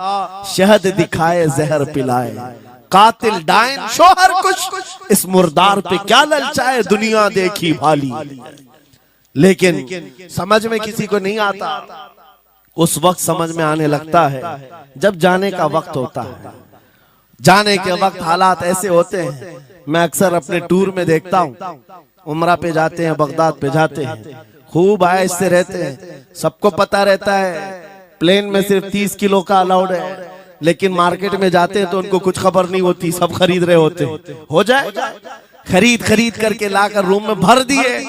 शहद दिखाए जहर पिलाए, कातिल डायन शोहर कुछ, इस मुर्दार पे क्या ललचाए, दुनिया देखी भाली। लेकिन समझ में किसी को नहीं आता। उस वक्त समझ में आने लगता है जब जाने का वक्त होता है। जाने के वक्त हालात ऐसे होते हैं, मैं अक्सर अपने टूर में देखता हूँ। उमरा पे जाते हैं, बगदाद पे जाते हैं, खूब आयश से रहते हैं, सबको पता रहता है प्लेन में सिर्फ 30 किलो का अलाउड है, लेकिन मार्केट में जाते हैं तो उनको कुछ खबर नहीं होती, सब खरीद रहे होते हैं। हो जाएगा, खरीद करके लाकर रूम में भर दिए,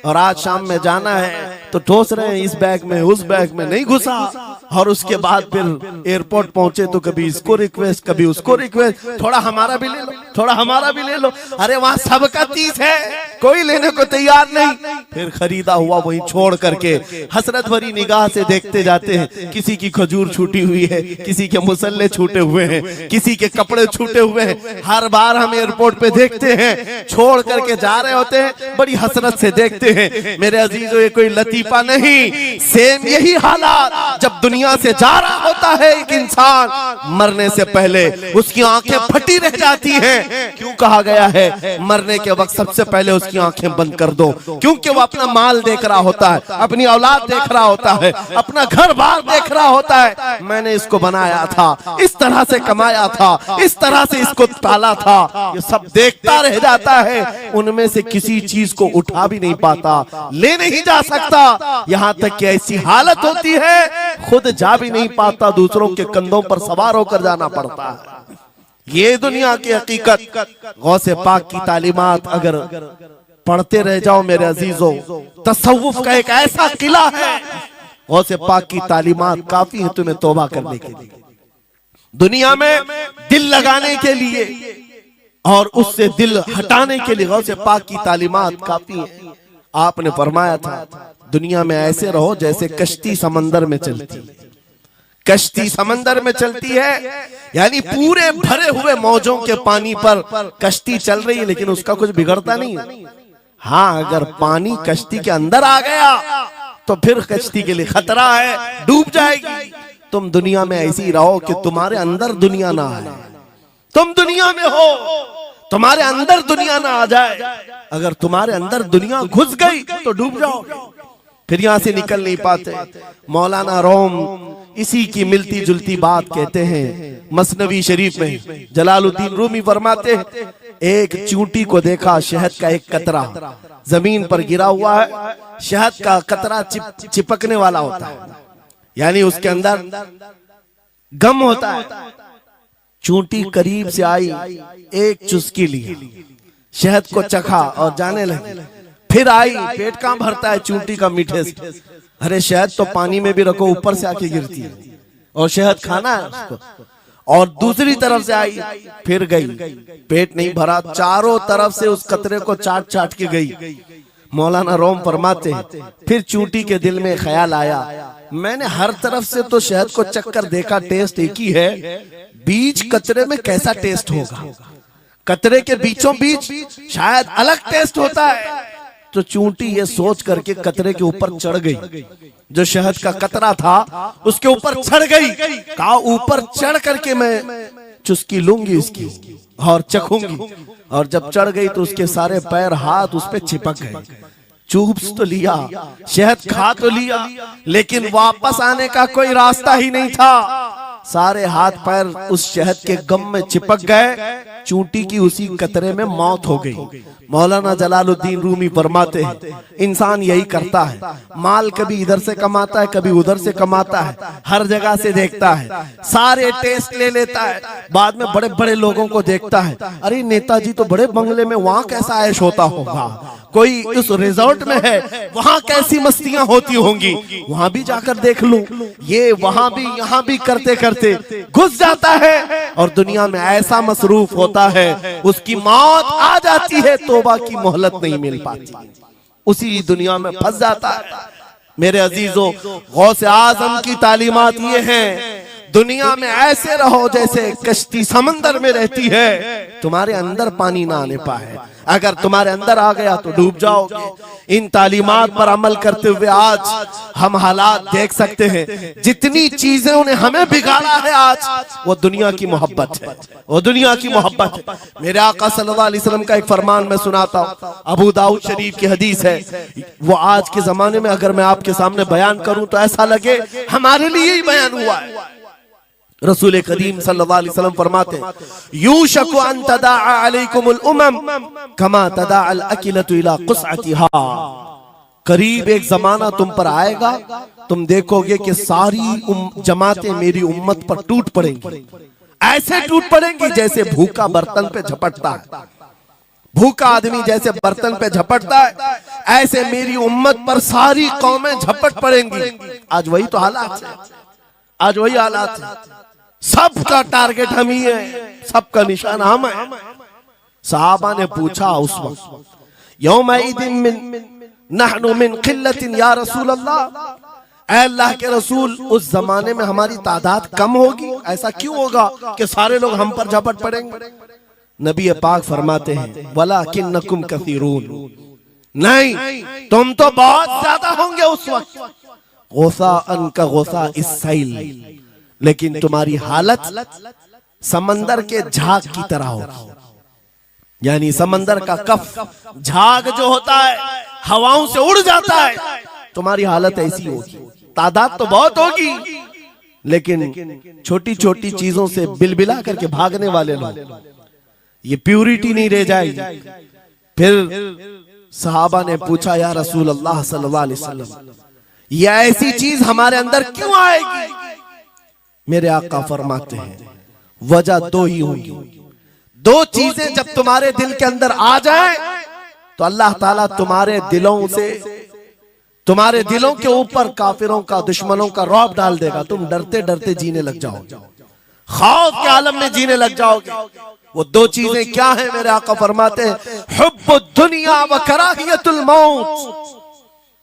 और आज शाम में जाना है तो ठोस रहे हैं इस बैग में उस बैग में नहीं घुसा। और उसके बाद फिर एयरपोर्ट पहुंचे तो कभी इसको रिक्वेस्ट कभी उसको रिक्वेस्ट, थोड़ा हमारा भी ले लो, थोड़ा हमारा भी ले लो। अरे वहां सबका 30 है, कोई लेने को तैयार नहीं। फिर खरीदा हुआ वहीं छोड़ करके हसरत भरी निगाह से देखते जाते हैं। किसी की खजूर छूटी हुई है, किसी के मुसल्ले छूटे हुए हैं, किसी के कपड़े छूटे हुए हैं। हर बार हम एयरपोर्ट पे देखते हैं, छोड़ करके जा रहे होते हैं, बड़ी हसरत से देखते हैं। मेरे अजीजों, ये कोई लतीफा नहीं, सेम यही हालात जब दुनिया से जा रहा होता है एक इंसान, मरने से पहले उसकी आंखें फटी रह जाती हैं। क्यों कहा गया है मरने के वक्त सबसे पहले उसकी आंखें बंद कर दो? क्योंकि वो अपना माल देख रहा होता है, अपनी औलाद देख रहा होता है, अपना घर बार देख रहा होता है। मैंने इसको बनाया था, इस तरह से कमाया था, इस तरह से इसको पाला था, ये सब देखता रह जाता है। उनमें से किसी चीज को उठा भी नहीं पाता, ले नहीं जा सकता। यहाँ तक कि ऐसी हालत होती है खुद जा भी नहीं पाता, दूसरों के कंधों पर सवार होकर जाना पड़ता है। ये दुनिया की हकीकत। गौसे पाक की तालीमात अगर पढ़ते रह जाओ मेरे अजीजों, तसव्वुफ का एक ऐसा किला है। गौसे पाक की तालीमात काफी है तुम्हें तौबा करने के लिए, दुनिया में दिल लगाने के लिए और उससे दिल हटाने के लिए। गौसे पाक की तालीमात काफी है। आपने फरमाया था दुनिया में ऐसे रहो जैसे कश्ती समंदर में चलती। कश्ती समंदर में चलती है, यानी पूरे भरे हुए मौजों के पानी पर कश्ती चल रही है, लेकिन उसका कुछ बिगड़ता नहीं है। हाँ, अगर पानी कश्ती के अंदर आ गया तो फिर कश्ती के लिए खतरा है, डूब जाएगी। तुम दुनिया में ऐसे ही रहो कि तुम्हारे अंदर दुनिया ना आए। तुम दुनिया में हो, तुम्हारे अंदर दुनिया ना आ जाए। अगर तुम्हारे अंदर दुनिया घुस गई तो डूब जाओ, फिर यहां से निकल नहीं पाते। मौलाना रोम इसी की मिलती जुलती बात कहते हैं मसनवी शरीफ में। जलालुद्दीन रूमी फरमाते हैं, एक चींटी को देखा, शहद का एक कतरा जमीन पर गिरा हुआ है, शहद का कतरा चिपकने वाला होता है, यानी उसके अंदर गम होता है। चींटी करीब से आई, एक चुस्की ली, शहद को चखा और जाने लगी। फिर आई, पेट कहाँ भरता है चींटी का मीठे से। अरे शहद तो पानी में भी रखो, ऊपर से आके गिरती है, और शहद खाना है उसको। और दूसरी तरफ से आई, फिर गई, पेट नहीं भरा, चारों तरफ से उस कतरे को चाट चाट के गई। मौलाना रोम फरमाते हैं, फिर चींटी के दिल में ख्याल आया, मैंने हर तरफ से तो शहद को चक्कर देखा, टेस्ट एक ही है, बीच कतरे में कैसा टेस्ट होगा? कतरे के बीचों बीच शायद अलग टेस्ट होता है। तो चींटी ये सोच करके कतरे के ऊपर चढ़ गई, जो शहद का कतरा था उसके ऊपर चढ़ गई। कहा ऊपर चढ़ करके मैं चुस्की लूंगी इसकी और चखूंगी। और जब चढ़ गई तो उसके सारे पैर हाथ उस पे चिपक गए। चूप्स तो लिया, शहद खा तो लिया, लेकिन वापस आने का कोई रास्ता ही नहीं था। सारे हाथ पैर उस शहद के गम में चिपक गए। चींटी की उसी कतरे में मौत हो गई। मौलाना जलालुद्दीन रूमी फरमाते हैं, इंसान यही करता है, माल कभी इधर से कमाता है, कभी उधर से कमाता है, हर जगह से देखता है, सारे टेस्ट ले लेता है, बाद में बड़े बड़े लोगों को देखता है, अरे नेताजी तो बड़े बंगले में, वहां कैसा ऐश होता होगा, कोई उस रिजॉर्ट में है, वहां कैसी मस्तियां होती होंगी, वहां भी जाकर देख लूं। ये वहां भी यहाँ भी करते करते घुस जाता है, और दुनिया में ऐसा मसरूफ होता है, उसकी मौत आ जाती है, तौबा की मोहलत नहीं मिल पाती, उसी दुनिया में फंस जाता है। मेरे अजीजों, गौसे आजम की तालीमात ये हैं, दुनिया में ऐसे रहो जैसे कश्ती समंदर में रहती है, तुम्हारे अंदर पानी ना आने पाए। अगर तुम्हारे अंदर आ गया तो डूब जाओगे। इन तालीमात पर अमल करते हुए आज हम हालात देख सकते हैं। जितनी चीजें उन्हें हमें बिगाड़ा है आज, वो दुनिया की मोहब्बत है, वो दुनिया की मोहब्बत है। मेरे आका सल्लल्लाहु अलैहि वसल्लम का एक फरमान मैं सुनाता हूँ, अबू दाऊद शरीफ की हदीस है। वो आज के जमाने में अगर मैं आपके सामने बयान करूं तो ऐसा लगे हमारे लिए ही बयान हुआ है। रसूल करीम सल्लल्लाहु अलैहि वसल्लम फरमाते हैं, यूशकु अन तदाअ अलैकुमुल उमम कमा तदाअल अकिलतु इला कुसअतिहा। करीब एक जमाना तुम पर आएगा, तुम देखोगे कि सारी जमातें मेरी उम्मत पर टूट पड़ेंगी। ऐसे टूट पड़ेंगी जैसे भूखा बर्तन पे झपटता है। भूखा आदमी जैसे बर्तन पे झपटता है, ऐसे मेरी उम्मत पर सारी कौमें झपट पड़ेंगी। आज वही तो हालात है, आज वही हालात है। सबका टारगेट हम ही है, सबका निशान हम है। सहाबा ने पूछा उस वक्त, यौमइदिन मिन नहनु मिन किल्लतिन या रसूल अल्लाह, ऐ अल्लाह के रसूल उस जमाने में हमारी तादाद कम होगी, ऐसा क्यों होगा कि सारे लोग हम पर झपट पड़ेंगे? नबी पाक फरमाते हैं, वलाकिन्नकुम कसीरून, नहीं तुम तो बहुत ज्यादा होंगे उस वक्त, गोसा अनका गोसा इस्साइल, लेकिन तुम्हारी हालत समंदर के झाग की तरह होगी। यानी समंदर का कफ झाग जो होता है हवाओं से उड़ जाता है, तुम्हारी हालत ऐसी होगी। तादाद तो बहुत होगी, लेकिन छोटी छोटी चीजों से बिलबिला करके भागने वाले लोग, ये प्यूरिटी नहीं रह जाएगी। फिर सहाबा ने पूछा, या रसूल अल्लाह सल्लल्लाहु अलैहि वसल्लम, ये ऐसी चीज हमारे अंदर क्यों आएगी? मेरे आका फरमाते हैं, वजह दो ही होगी। दो चीजें जब तुम्हारे दिल के अंदर आ जाए तो अल्लाह ताला तुम्हारे दिलों से, तुम्हारे दिलों के ऊपर काफिरों का, दुश्मनों का रौब डाल देगा। तुम डरते डरते जीने लग जाओगे, खौफ के आलम में जीने लग जाओगे। वो दो चीजें क्या है? मेरे आका फरमाते हैं, हुब्बुद दुनिया व कराहियतुल मौत,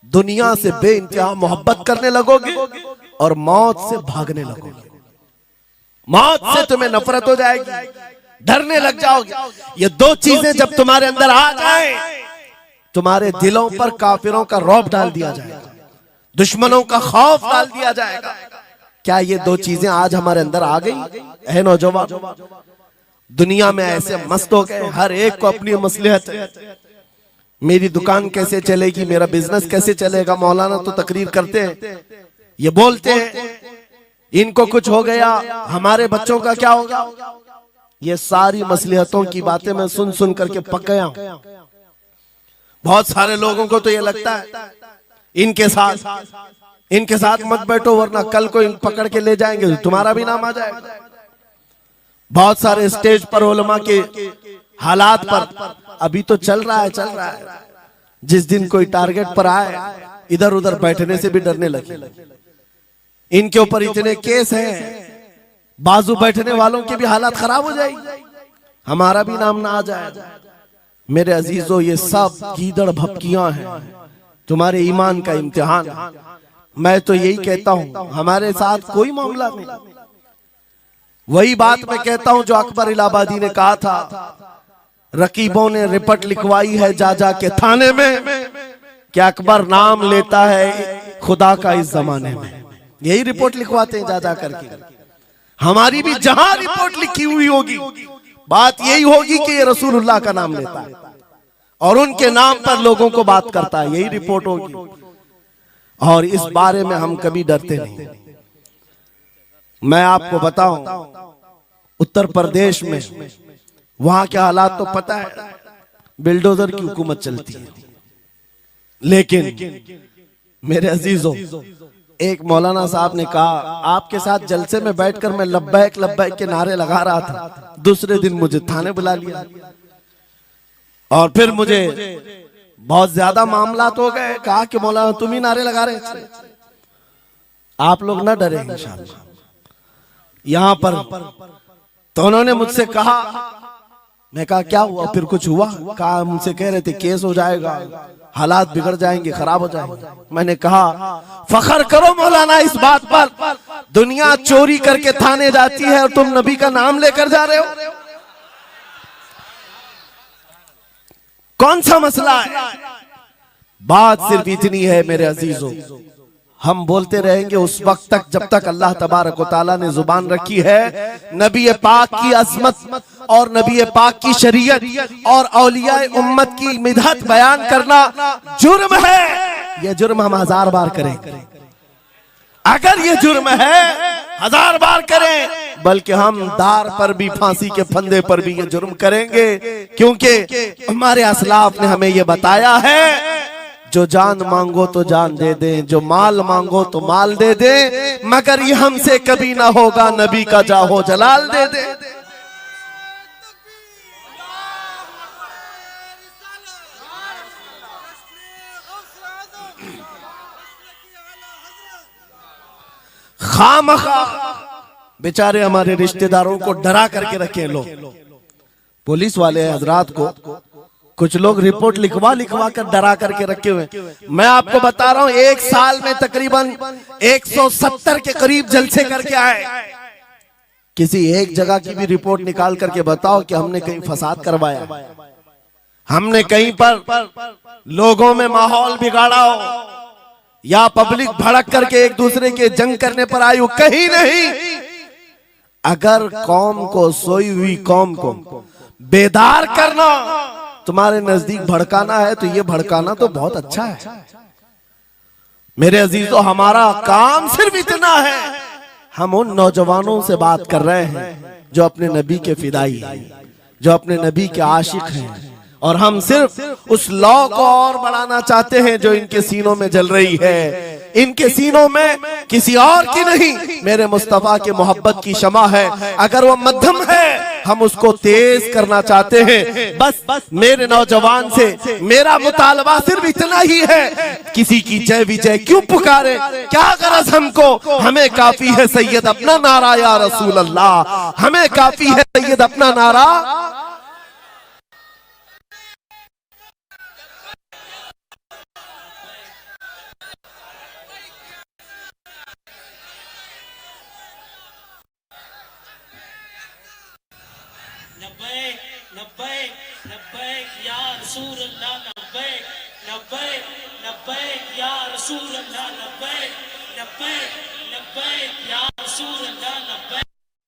दुनिया से बेइंतहा मोहब्बत करने लगोगे और मौत से भागने लगोगे। मौत से तुम्हें नफरत हो जाएगी, डरने लग जाओगे। ये दो चीजें जब तुम्हारे अंदर आ जाए, तुम्हारे दिलों पर काफिरों का रौब डाल दिया जाएगा, दुश्मनों का खौफ डाल दिया जाएगा। क्या ये दो चीजें आज हमारे अंदर आ गई? है नौजवान, दुनिया में ऐसे मस्त हो गए, हर एक को अपनी मसलहत है। मेरी दुकान कैसे चलेगी, मेरा बिजनेस कैसे चलेगा। मौलाना तो तकरीर करते हैं, ये बोलते हैं इनको कुछ हो गया, हमारे बच्चों का क्या होगा। ये सारी मसलहतों की बातें मैं सुन सुन करके पक गया हूं। बहुत सारे लोगों को तो ये लगता है इनके साथ मत बैठो, वरना कल को पकड़ के ले जाएंगे, तुम्हारा भी नाम आ जाएगा। बहुत सारे स्टेज पर उलमा के हालात पर अभी तो चल रहा है। जिस दिन कोई टारगेट पर आए, इधर उधर बैठने से भी डरने लगे। इनके ऊपर इतने केस हैं, बाजू बैठने वालों की भी हालत खराब हो जाएगी, हमारा भी नाम ना आ जाए। मेरे अजीजों, ये सब गीदड़ भपकियां हैं, तुम्हारे ईमान का इम्तिहान। मैं तो यही कहता हूं, हमारे साथ कोई मामला नहीं। वही बात मैं कहता हूं जो अकबर इलाहाबादी ने कहा था, रकीबों ने रिपोर्ट लिखवाई है जा जा के थाने में कि अकबर नाम लेता है खुदा का इस जमाने में। यही रिपोर्ट लिखवाते हैं जा जा करके। हमारी भी जहां रिपोर्ट लिखी हुई होगी, बात यही होगी कि ये रसूलुल्लाह का नाम लेता है और उनके नाम पर लोगों को बात करता है, यही रिपोर्ट होगी। और इस बारे में हम कभी डरते नहीं। मैं आपको बताऊं, उत्तर प्रदेश में वहां के हालात तो पता है, बिल्डोजर की हुकूमत चलती है। लेकिन मेरे अजीजों, एक मौलाना साहब ने कहा, आपके साथ जलसे में बैठकर मैं लब्बैक लब्बैक के नारे लगा रहा था, दूसरे दिन मुझे थाने बुला लिया और फिर मुझे बहुत ज्यादा मामला हो गए। कहा कि मौलाना तुम ही नारे लगा रहे थे। आप लोग ना डरे इंशाअल्लाह। यहां पर तो उन्होंने मुझसे कहा मैं कहा क्या हुआ, फिर कुछ हुआ? कहा हमसे कह रहे थे केस हो जाएगा, हालात बिगड़ जाएंगे, खराब हो जाएंगे। मैंने कहा फख्र करो मौलाना इस बात पर, दुनिया चोरी करके थाने जाती है और तुम नबी का नाम लेकर जा रहे हो, कौन सा मसला है? बात सिर्फ इतनी है मेरे अजीजों, हम बोलते रहेंगे उस वक्त तक जब तक अल्लाह तबारक व तआला ने जुबान रखी है। नबी पाक की अज़मत और नबी पाक की शरीयत और औलिया उम्मत की मिदहत बयान करना जुर्म है। यह जुर्म हम 1000 बार करें, अगर ये जुर्म है 1000 बार करें, बल्कि हम दार पर भी, फांसी के फंदे पर भी ये जुर्म करेंगे, क्योंकि हमारे असलाफ ने हमें ये बताया है जो जान मांगो तो जान दे दें, जो माल मांगो तो माल दे दें, मगर ये हमसे कभी ना होगा नबी का जाहो जलाल दे दे। खामखा बेचारे हमारे रिश्तेदारों को डरा करके रखे लोग, पुलिस वाले हजरात को कुछ लोग रिपोर्ट लिखवा लिखवा कर डरा करके रखे हुए। मैं आपको बता रहा हूं, एक साल में तकरीबन 170 के करीब जलसे करके आए। किसी एक जगह की भी रिपोर्ट निकाल करके बताओ कि हमने कहीं फसाद करवाया, हमने कहीं पर लोगों में माहौल बिगाड़ा हो, या पब्लिक भड़क करके एक दूसरे के जंग करने पर आई हो, कहीं नहीं। अगर कौम को, सोई हुई कौम को बेदार करना तुम्हारे नजदीक भड़काना है, तो ये भड़काना तो बहुत अच्छा है मेरे अजीजों। हमारा काम सिर्फ इतना है, हम उन नौजवानों से बात कर रहे हैं जो अपने नबी के फिदाई हैं, जो अपने नबी के आशिक हैं, और हम सिर्फ उस लौ को और बढ़ाना चाहते हैं जो इनके सीनों में जल रही है। इनके सीनों में किसी और की नहीं, मेरे मुस्तफा के मोहब्बत की शमा है। अगर वो मध्यम है, हम उसको तेज करना चाहते हैं। बस मेरे नौजवान से मेरा मुतालबा सिर्फ इतना ही है, किसी की जय विजय क्यों पुकारे, क्या गरज हमको, हमें काफी है सैयद अपना नारा या रसूल अल्लाह, हमें काफी है सैयद अपना नारा।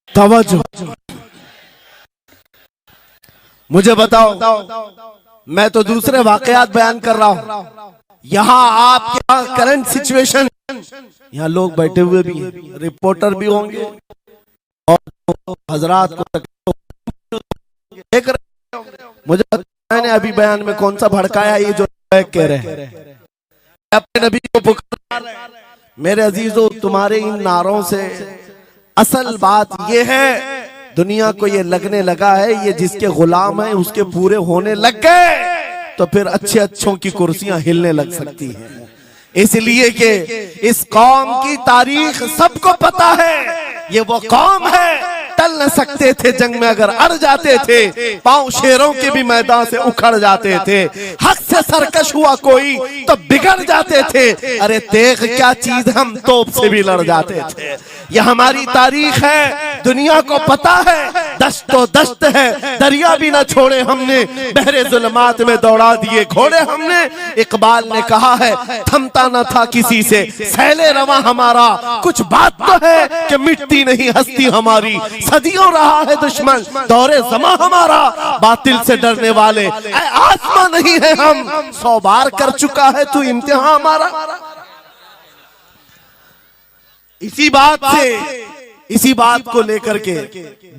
तवज्जो, मुझे बताओ, मैं तो दूसरे वाकयात बयान कर रहा हूं, यहाँ आपके यहाँ करंट सिचुएशन, यहाँ लोग बैठे हुए भी हैं, रिपोर्टर भी होंगे और हजरात को देख रहे होंगे। मुझे मैंने अभी बयान में कौन सा भड़काया, ये जो कह रहे हैं अपने नबी को पुकार रहे हैं। मेरे अजीजों, तुम्हारे इन नारों से असल बात ये है, दुनिया को ये लगने लगा है ये जिसके गुलाम है उसके पूरे होने लग गए, तो फिर अच्छे अच्छों की कुर्सियां हिलने लग सकती हैं। इसलिए कि इस कौम की तारीख सबको पता है, ये वो कौम है टल न सकते थे जंग में, अगर अड़ जाते थे पांव शेरों के भी मैदान से उखड़ जाते थे, हक से सरकश हुआ कोई तो बिगड़ जाते थे, अरे देख क्या चीज, हम तोप से भी लड़ जाते थे। यह हमारी तारीख है, दुनिया को पता है, दस्तो दस्त है, दरिया भी न छोड़े हमने, बहरे जुल्मात में दौड़ा दिए घोड़े हमने। इकबाल ने कहा है, थमता न था किसी से सैले रवा हमारा, कुछ बात तो है कि मिटती नहीं हस्ती हमारी, सदियों रहा है दुश्मन दौरे जमा हमारा, बातिल से डरने वाले आसमां नहीं है हम, 100 बार कर चुका है तू इम्तिहान हमारा। इसी बात को लेकर के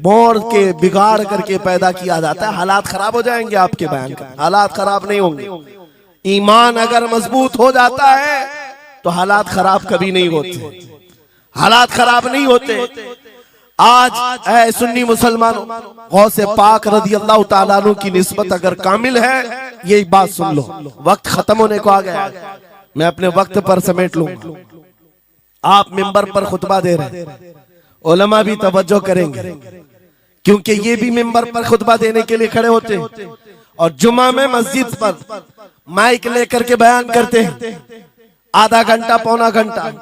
बोर के बिगाड़ करके पैदा किया जाता है। हालात खराब हो जाएंगे आपके बयान का, हालात खराब नहीं होंगे। ईमान अगर मजबूत हो जाता है तो हालात खराब कभी नहीं होते, हालात खराब नहीं होते। आज ऐ सुन्नी मुसलमानों, गौसे पाक रज़ी अल्लाह तआला अन्हु की निस्बत अगर कामिल है, यही बात सुन लो। वक्त खत्म होने को आ गया, मैं अपने वक्त पर समेट लूंगा। आप मिंबर पर खुतबा दे रहे हैं, उलमा भी तवज्जो करेंगे, क्योंकि ये भी मिंबर पर खुतबा देने के लिए खड़े होते हैं और जुमा में मस्जिद पर माइक लेकर के बयान करते हैं आधा घंटा पौना घंटा।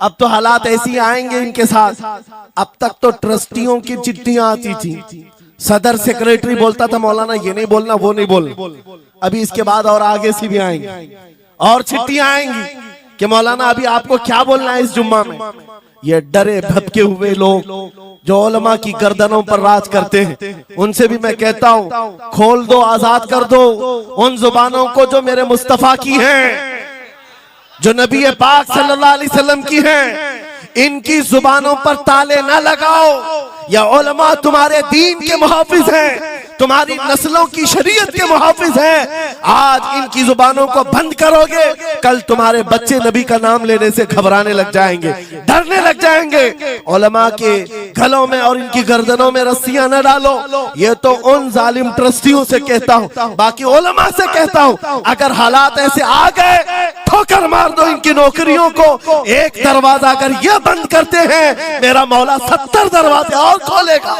अब तो हालात ऐसी आएंगे इनके साथ। अब तक तो ट्रस्टियों की चिट्ठियां आती थी, सदर सेक्रेटरी बोलता था मौलाना ये नहीं बोलना वो नहीं बोलना। अभी इसके बाद और आगे से भी आएंगे और चिट्ठियां आएंगी कि मौलाना अभी आपको क्या बोलना है इस जुम्मा में। ये डरे भटके हुए लोग जो उलमा की गर्दनों पर राज करते हैं, उनसे भी मैं कहता हूं खोल दो, आजाद कर दो उन जुबानों को जो मेरे मुस्तफा की हैं, जो नबी पाक सल्लल्लाहु अलैहि वसल्लम की हैं। इनकी जुबानों पर ताले ना लगाओ। या उलमा तुम्हारे दीन के मुहाफिज हैं, तुम्हारी नस्लों की शरीयत के मुहाफिज हैं। आज इनकी जुबानों को बंद करोगे, कल तुम्हारे बच्चे नबी का नाम लेने से घबराने लग जाएंगे, डरने लग जाएंगे। उलमा के गलों में और इनकी गर्दनों में रस्सियां न डालो। ये तो उन जालिम ट्रस्टियों से कहता हूं, बाकी उलमा से कहता हूं अगर हालात ऐसे आ गए ठोकर मार दो इनकी नौकरियों को। एक दरवाजा अगर ये बंद करते हैं, मेरा मौला 70 दरवाजे और खोलेगा।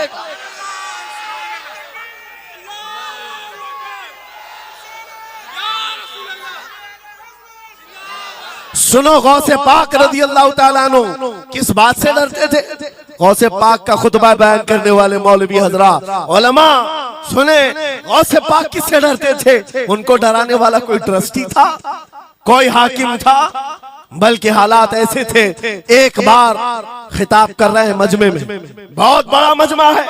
सुनो गौसे पाक रज़ी अल्लाह ताला अन्हु किस बात से डरते थे। गौसे पाक का खुतबा बयान करने वाले मौलवी हजरात उलमा सुने, गौसे पाक किससे डरते थे। उनको डराने वाला कोई ट्रस्टी था, कोई हाकिम था, बल्कि हालात ऐसे थे। एक बार खिताब कर रहे हैं मजमे में, बहुत बड़ा मजमा है,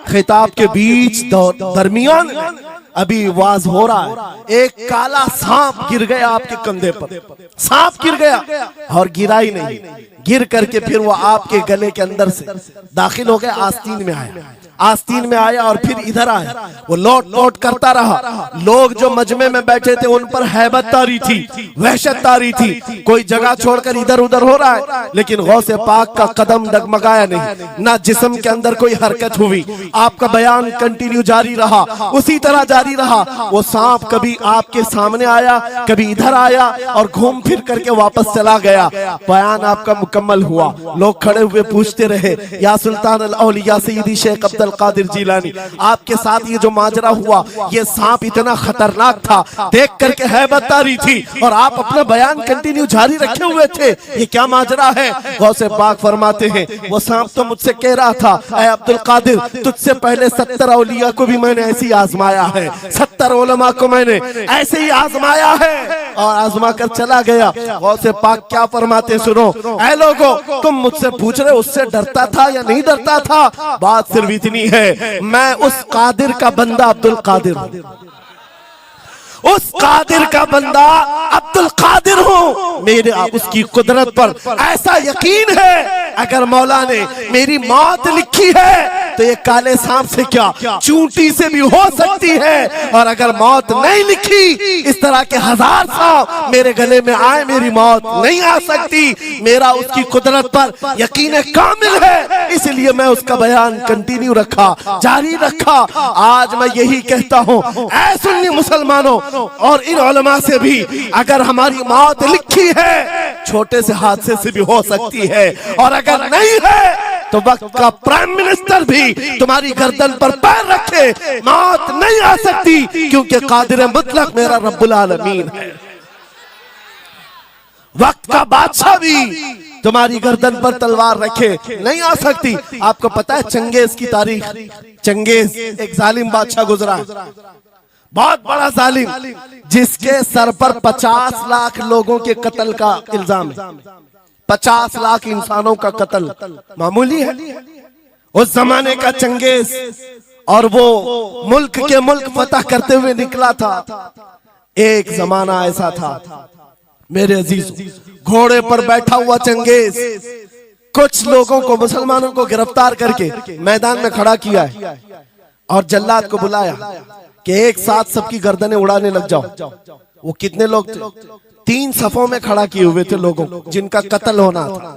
खिताब के बीच दरमियान अभी वाज हो रहा है, एक काला सांप गिर गया आपके कंधे पर। सांप गिर गया और गिरा ही नहीं, गिर करके फिर वो आपके गले के अंदर से दाखिल हो गया, आस्तीन में आया, आस्तीन में आया और फिर इधर आया। वो लौट लौट करता रहा। लोग जो मजमे में बैठे थे उन पर हैबत तारी थी, वहशत तारी थी। कोई जगह छोड़कर इधर उधर हो रहा है, लेकिन गौसे पाक का कदम डगमगाया नहीं, ना जिस्म के अंदर कोई हरकत हुई। आपका बयान कंटिन्यू जारी रहा, उसी तरह जारी रहा। वो सांप कभी आपके सामने आया, कभी इधर आया और घूम फिर करके वापस चला गया। बयान आपका मुकम्मल हुआ। लोग खड़े हुए पूछते रहे, या सुल्तान अल औलिया सय्यदी शेख अब्दुल कादिर जिलानी, आपके साथ ये जो माजरा हुआ, ये सांप इतना खतरनाक था, देख करके हैबत तारी थी और आप अपना बयान कंटिन्यू जारी रखे हुए थे, ये क्या माजरा है। गौसे पाक फरमाते हैं वो सांप तो मुझसे कह रहा था, ऐ अब्दुल कादिर तुझसे पहले 70 औलिया को भी मैंने ऐसे ही आजमाया है, 70 उलमा को मैंने ऐसे ही आजमाया है और आजमा कर चला गया। गौसे पाक क्या फरमाते सुनो, ऐ लोगो तुम मुझसे पूछ रहे उससे डरता था या नहीं डरता था, बात सिर्फ इतनी है, मैं उस कादिर का बंदा अब्दुल कादिर हूं, उस कादिर का बंदा अब्दुल कादिर हूं। मेरे उसकी कुदरत पर ऐसा यकीन है, अगर मौला ने मेरी मौत लिखी है तो ये काले सांप से क्या चूंटी से भी हो सकती है, और अगर मौत नहीं लिखी, इस तरह के 1000 सांप मेरे गले में आए, मेरी मौत नहीं आ सकती। मेरा उसकी कुदरत पर यकीन कामिल है, इसलिए मैं उसका बयान कंटिन्यू रखा, जारी रखा। आज मैं यही कहता हूं, ऐ सुन्नी मुसलमानों और इन उलमा से भी, अगर हमारी मौत लिखी है, छोटे से हादसे से भी हो सकती है, और अगर नहीं है तो वक्त का प्राइम मिनिस्टर भी तुम्हारी गर्दन पर पैर रखे, मौत नहीं आ सकती, क्योंकि कादिर मुतलक मेरा रब्बुल आलमीन है। वक्त का बादशाह भी तुम्हारी गर्दन पर तलवार रखे, नहीं आ सकती। आपको पता है चंगेज की तारीख, चंगेज एक जालिम बादशाह गुजरा, बहुत बड़ा जालिम, जिसके सर पर 50 लाख लोगों के कत्ल का इल्जाम है। 50 लाख इंसानों का कत्ल मामूली है। उस जमाने का चंगेज, और वो मुल्क के मुल्क फतह करते हुए निकला था। एक जमाना ऐसा था मेरे अजीज, घोड़े पर बैठा हुआ चंगेज कुछ लोगों को, मुसलमानों को गिरफ्तार करके मैदान में खड़ा किया है और जल्लाद को बुलाया कि एक साथ सबकी गर्दनें उड़ाने लग जाओ। वो कितने लोग थे? 3 सफों में खड़ा किए हुए थे लोगों जिनका कत्ल होना था।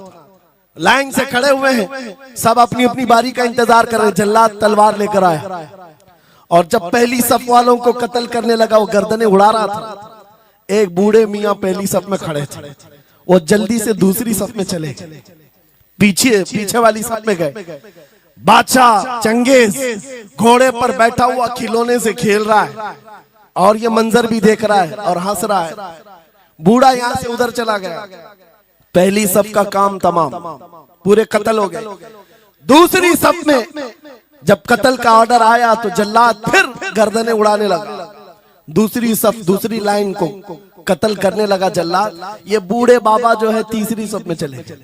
लाइन से खड़े हुए हैं, सब अपनी अपनी बारी का इंतजार कर रहे हैं। जल्लाद तलवार लेकर आया और जब पहली सफ वालों को कत्ल करने लगा, वो गर्दनें उड़ा रहा था। एक बूढ़े मियाँ पहली सफ में खड़े थे, वो जल्दी से दूसरी सफ में चले, पीछे वाली सफ में गए। बादशाह चंगेज घोड़े पर बैठा हुआ खिलौने से खेल रहा है और ये मंजर भी देख रहा है और हंस रहा है। बूढ़ा यहां से उधर चला गया, पहली सफ का काम तमाम, पूरे कत्ल हो गए। दूसरी सफ में जब कत्ल का ऑर्डर आया तो जल्लाद फिर गर्दनें उड़ाने लगा। दूसरी सफ, दूसरी लाइन को कत्ल करने लगा जल्लाद। ये बूढ़े बाबा जो है तीसरी सफ में चले गए।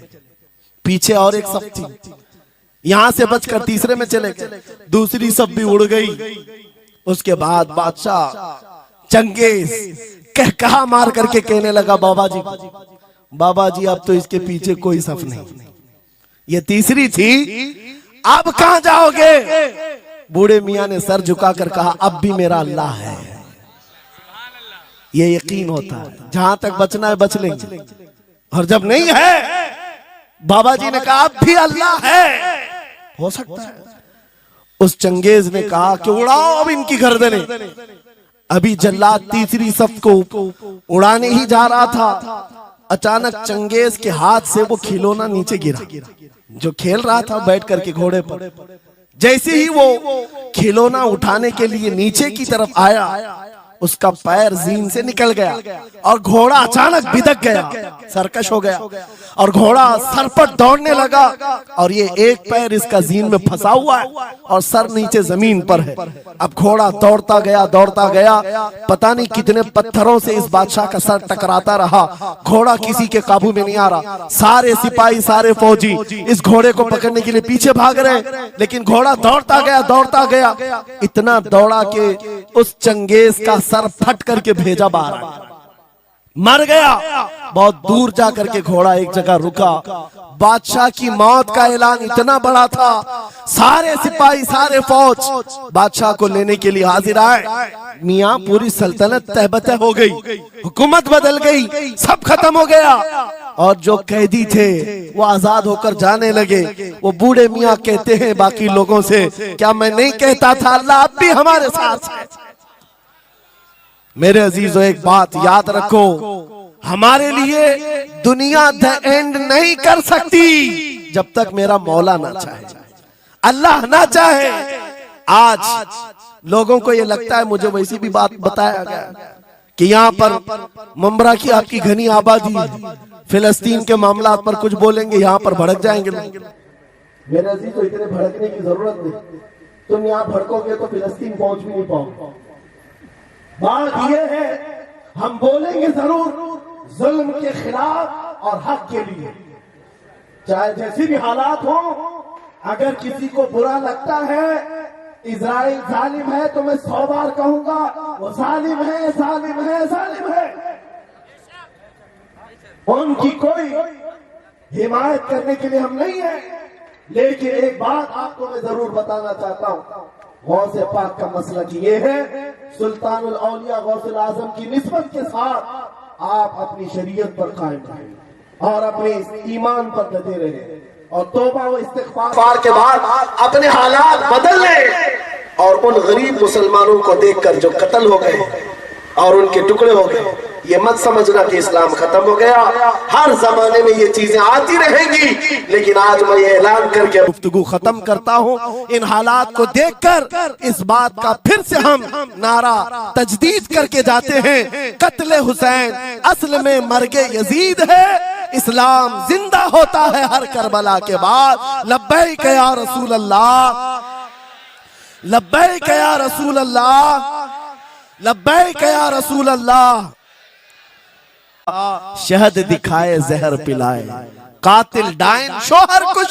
पीछे और एक सफ थी, यहां से बचकर तीसरे में चले गए। दूसरी सफ भी उड़ गई। उसके बाद बादशाह चंगेज कहा मार करके कहने लगा, बाबा जी अब तो इसके पीछे कोई सफ नहीं, ये तीसरी थी, अब कहां जाओगे? बूढ़े मियां ने सर झुकाकर कहा, अब भी मेरा अल्लाह है। ये यकीन होता है जहां तक बचना है बच लेंगे, और जब नहीं है, बाबा जी ने कहा अब भी अल्लाह है, हो सकता है। उस चंगेज ने कहा कि उड़ाओ अब इनकी गर्दनें। अभी जल्लाद तीसरी सफ को उड़ाने ही जा रहा था, अचानक चंगेज के हाथ से वो खिलौना नीचे गिरा जो खेल रहा था बैठ करके घोड़े पर। जैसे ही वो खिलौना उठाने के लिए नीचे की तरफ आया, उसका पैर जीन से निकल गया और घोड़ा अचानक बिदक गया, सरकश हो गया और घोड़ा सर पर दौड़ने लगा। और ये एक पैर इसका जीन में फंसा हुआ है और सर नीचे जमीन पर है। अब घोड़ा दौड़ता गया, पता नहीं कितने पत्थरों से इस बादशाह का सर टकराता रहा। घोड़ा किसी के काबू में नहीं आ रहा। सारे सिपाही, सारे फौजी इस घोड़े को पकड़ने के लिए पीछे भाग रहे, लेकिन घोड़ा दौड़ता गया, इतना दौड़ा कि उस चंगेज का सर फट करके भेजा बाहर, मर गया। बहुत दूर जाकर के घोड़ा एक जगह रुका। बादशाह की मौत का ऐलान इतना बड़ा था, सारे सिपाही, सारे फौज बादशाह को लेने के लिए हाजिर आए। मियां पूरी सल्तनत तहबतह हो गई, हुकूमत बदल गई, सब खत्म हो गया। और जो कैदी थे वो आजाद होकर जाने लगे। वो बूढ़े मियां कहते हैं बाकी लोगों से, क्या मैं नहीं कहता था अल्लाह अब भी हमारे साथ है? मेरे अजीजों, एक बात याद रखो, हमारे लिए दुनिया द एंड नहीं कर सकती जब तक मेरा मौला ना चाहे, अल्लाह ना चाहे। आज लोगों को ये लगता है, मुझे वैसी भी बात बताया गया कि यहाँ पर मुंबरा की आपकी घनी आबादी है, फिलिस्तीन के मामला पर कुछ बोलेंगे यहाँ पर भड़क जाएंगे। मेरे अजीजों, इतने भड़कने की जरूरत नहीं, तुम यहाँ भड़कोगे तो फिलिस्तीन पहुंच भी नहीं पाओगे। बात यह है, हम बोलेंगे जरूर जुल्म के खिलाफ और हक के लिए, चाहे जैसी भी हालात हो। अगर किसी को बुरा लगता है इजराइल जालिम है, तो मैं 100 बार कहूंगा वो जालिम है, जालिम है, जालिम है। उनकी कोई हिमायत करने के लिए हम नहीं है, लेकिन एक बात आपको मैं जरूर बताना चाहता हूं, गौसे पाक का मसलक ये है, सुल्तानुल औलिया गौसुल आजम की निस्बत के साथ आप अपनी शरीयत पर कायम रहें और अपने ईमान पर डटे रहे और तौबा व इस्तिग़फ़ार के बाद अपने हालात बदल लें। और उन गरीब मुसलमानों को देखकर जो कत्ल हो गए और उनके टुकड़े हो गए, ये मत समझना कि इस्लाम खत्म हो गया। हर जमाने में ये चीजें आती रहेंगी, लेकिन आज मैं ये ऐलान करके गुफ्तगू खत्म करता हूँ। इन हालात को देखकर इस बात का फिर से हम नारा तजदीद करके जाते हैं, कत्ले हुसैन असल में मर्गे यजीद है, इस्लाम जिंदा होता है हर करबला के बाद। लब्बैक या रसूल अल्लाह, लब्बैक या रसूल अल्लाह, लब्बैक या रसूल अल्लाह। शहद दिखाए जहर पिलाए, कातिल डायन शोहर कुछ,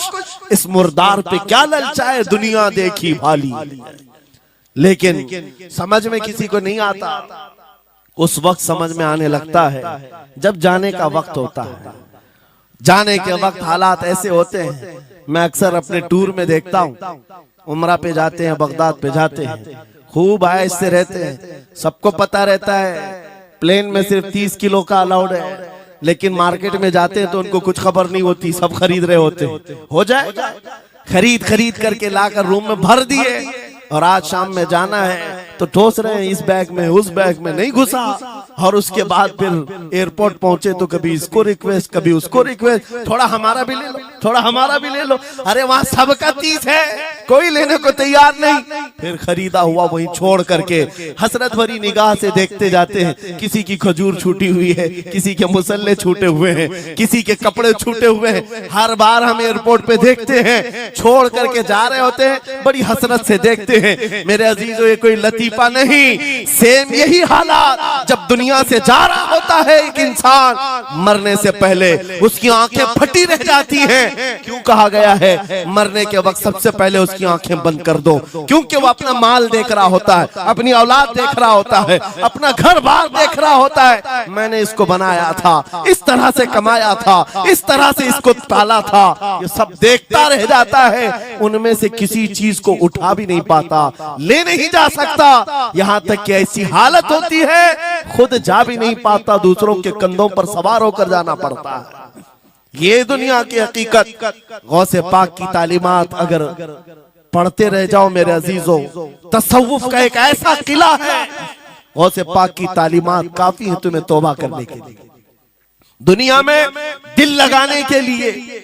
इस मुर्दार पे क्या ललचाए, दुनिया देखी भाली। लेकिन समझ में किसी को नहीं आता, उस वक्त समझ में आने लगता है जब जाने का वक्त होता है। जाने के वक्त हालात ऐसे होते हैं, मैं अक्सर अपने टूर में देखता हूँ, उमरा पे जाते हैं, बगदाद पे जाते हैं, खूब आयश से रहते हैं, सबको पता रहता है प्लेन में सिर्फ 30 किलो का अलाउड है, लेकिन मार्केट में जाते हैं तो उनको कुछ खबर नहीं होती, सब खरीद रहे होते हैं। हो जाएगा, खरीद करके लाकर रूम में भर दिए, और आज शाम में जाना है तो ठोस रहे हैं इस बैग में उस बैग में, नहीं घुसा, और उसके बाद फिर एयरपोर्ट पहुंचे तो कभी इसको रिक्वेस्ट कभी उसको रिक्वेस्ट, थोड़ा हमारा भी ले लो, थोड़ा हमारा भी ले लो। अरे वहां सबका 30 है, कोई लेने को तैयार नहीं। फिर खरीदा हुआ वहीं छोड़ करके हसरत भरी निगाह से देखते जाते हैं। किसी की खजूर छूटी हुई है, किसी के मुसल्ले छूटे हुए हैं, किसी के कपड़े छूटे हुए हैं। हर बार हम एयरपोर्ट पे देखते हैं, छोड़ करके जा रहे होते हैं, बड़ी हसरत से देखते हैं। मेरे अजीजों, ये कोई लतीफा नहीं, सेम यही हालात जब दुनिया से जा रहा होता है एक इंसान, मरने से पहले उसकी आंखें फटी रह जाती हैं। क्यों कहा गया है मरने के वक्त सबसे पहले उसकी आंखें बंद कर दो? क्योंकि वो अपना माल देख रहा होता है, अपनी औलाद देख रहा होता है, अपना घर बार देख रहा होता है। मैंने इसको बनाया था, इस तरह से कमाया था, इस तरह से इसको पाला था, ये सब देखता रह जाता है। उनमें से किसी चीज को उठा भी नहीं पाता, ले नहीं जा सकता। यहां तक कि ऐसी हालत होती है खुद जा भी नहीं पाता, दूसरों के कंधों पर सवार होकर जाना पड़ता है। ये दुनिया की हकीकत। गौसे पाक की तालीमात अगर पढ़ते रह जाओ मेरे अजीजों, तसव्वुफ का एक ऐसा किला है। गौसे पाक की तालीमात काफी है तुम्हें तौबा करने के लिए, दुनिया में दिल लगाने के लिए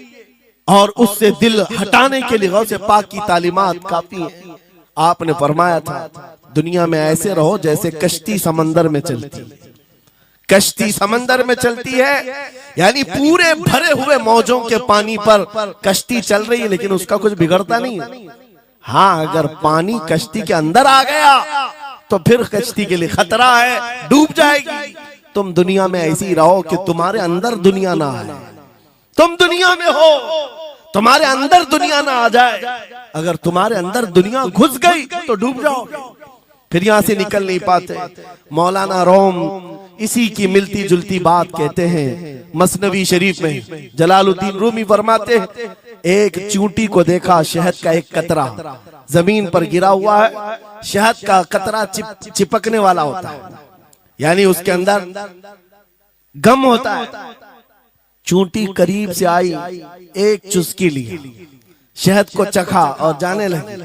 और उससे दिल हटाने के लिए। गौसे पाक की तालीमात काफी है। आपने फरमाया था दुनिया में ऐसे रहो जैसे कश्ती समंदर में चलती। कश्ती समंदर में चलती है यानी पूरे भरे हुए मौजों के पानी पर कश्ती चल रही है, लेकिन उसका कुछ बिगड़ता नहीं है। हाँ, अगर पानी कश्ती के अंदर आ गया तो फिर कश्ती के लिए खतरा है, डूब जाएगी। तुम दुनिया में ऐसी ही रहो कि तुम्हारे अंदर दुनिया ना आए। तुम दुनिया में हो, तुम्हारे अंदर दुनिया ना आ जाए। अगर तुम्हारे अंदर दुनिया घुस गई तो डूब जाओ, फिर यहां से निकल नहीं पाते। मौलाना रोम इसी की मिलती जुलती बात कहते हैं मसनवी शरीफ में। जलालुद्दीन रूमी फरमाते हैं एक चूंटी को देखा, शहद का एक कतरा जमीन पर गिरा हुआ है। शहद का कतरा चिपकने वाला होता है, यानी उसके अंदर गम होता है। चूंटी करीब से आई, एक चुस्की ली, शहद को चखा और जाने लगी।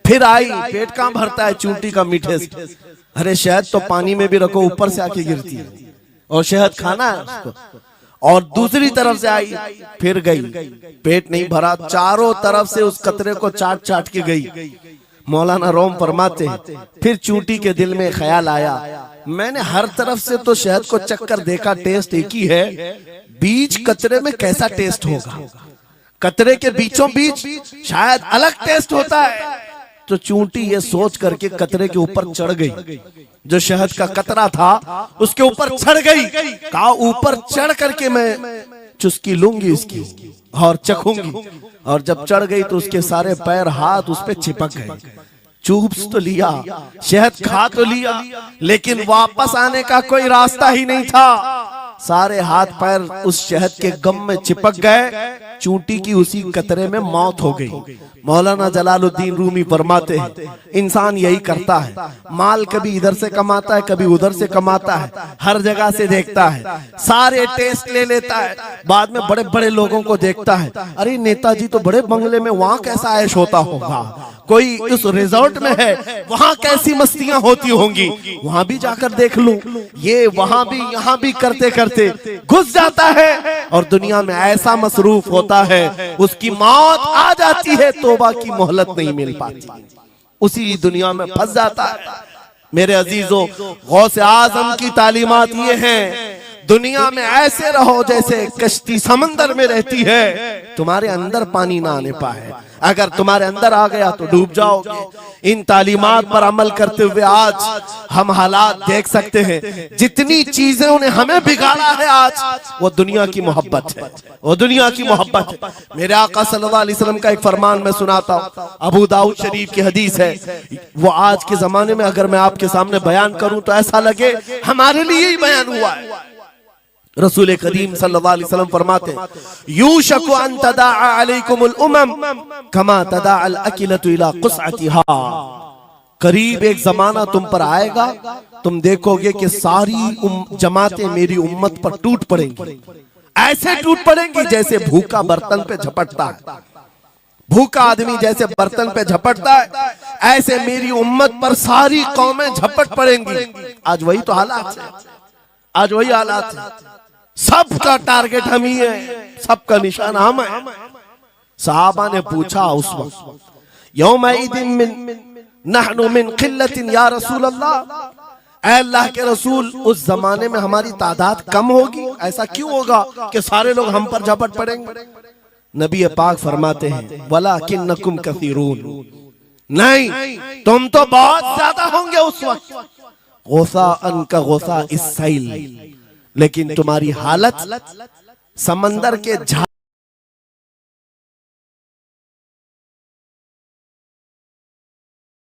फिर आई, पेट कहां भरता है चूंटी का मीठे से। अरे शहद तो पानी में भी रखो ऊपर से आके गिरती है, और शहद खाना है उसको। और दूसरी तरफ से आई, फिर गई, पेट नहीं भरा, चारों तरफ से उस कतरे को चाट चाट के गई। मौलाना रोम फरमाते हैं फिर चूंटी के दिल में ख्याल आया, मैंने हर तरफ से तो शहद को चक्कर देखा, टेस्ट एक ही है, बीच कतरे में कैसा टेस्ट होगा? कतरे के बीचों बीच शायद अलग टेस्ट होता है। तो चूंटी ये सोच करके कतरे के ऊपर चढ़ गई, जो शहद का कतरा था उसके ऊपर चढ़ गई। कहा ऊपर चढ़ करके मैं चुस्की लूंगी इसकी और चखूंगी। और जब चढ़ गई तो उसके सारे पैर हाथ उस पे चिपक गए। चूप्स तो लिया, शहद खा तो लिया, लेकिन वापस आने का कोई रास्ता ही नहीं था। सारे हाथ पैर उस शहद के गम में चिपक गए। चूंटी की उसी कतरे में मौत हो गई। मौलाना जलालुद्दीन रूमी फरमाते हैं इंसान यही करता है, माल कभी इधर से कमाता है, कभी उधर से कमाता है, हर जगह से देखता है, सारे टेस्ट ले लेता है, बाद में बड़े बड़े लोगों को देखता है, अरे नेताजी तो बड़े बंगले में, वहां कैसा ऐश होता होगा, कोई उस रिजॉर्ट में है, वहां कैसी मस्तियां होती होंगी, वहां भी जाकर देख लूं। ये वहां भी यहाँ भी करते करते घुस जाता है और दुनिया में ऐसा मसरूफ होता है, उसकी मौत आ जाती है, तौबा की मोहलत नहीं मिल पाती, उसी दुनिया में फंस जाता है। मेरे अजीजों, गौसे आजम की तालीमात ये हैं, दुनिया में ऐसे रहो जैसे कश्ती समंदर में रहती है, तुम्हारे अंदर पानी ना आने पाए। अगर तुम्हारे अंदर आ गया तो डूब जाओगे। इन तालीमात पर अमल करते हुए आज हम हालात देख सकते हैं, जितनी चीजें उन्हें हमें बिगाड़ा है आज, वो दुनिया की मोहब्बत है, वो दुनिया की मोहब्बत है। मेरे आका सल्लल्लाहु अलैहि वसल्लम का एक फरमान मैं सुनाता हूँ, अबू दाऊद शरीफ की हदीस है। वो आज के जमाने में अगर मैं आपके सामने बयान करूं तो ऐसा लगे हमारे लिए ही बयान हुआ है। रसूल करीम सल्लल्लाहु अलैहि वसल्लम फरमाते हैं यूशकु अन तदाअ अलैकुमुल उमम कमा तदाअल अकिलतु इला कुसअतिहा। करीब एक जमाना तुम पर आएगा, तुम देखोगे कि सारी जमातें मेरी उम्मत पर टूट पड़ेंगी, ऐसे टूट पड़ेंगी जैसे भूखा बर्तन पे झपटता है। भूखा आदमी जैसे बर्तन पे झपटता है, ऐसे मेरी उम्मत पर सारी कौमें झपट पड़ेंगी। आज वही तो हालात है। आज वही हालात है, सबका टारगेट हम ही है, सबका निशान हम है। सहाबा ने पूछा उस वक्त, यौमइदिन मिन नहनु मिन क़िल्लतिन या रसूल अल्लाह, ऐ अल्लाह के रसूल उस जमाने में हमारी तादाद कम होगी, ऐसा क्यों होगा कि सारे लोग हम पर झपट पड़ेंगे? नबी पाक फरमाते हैं, वलाकिन्नकुम कसीरून, नहीं तुम तो बहुत ज्यादा होंगे उस वक्त, गोसा अनका गोसा इस सैल, लेकिन तुम्हारी हालत समंदर के झाग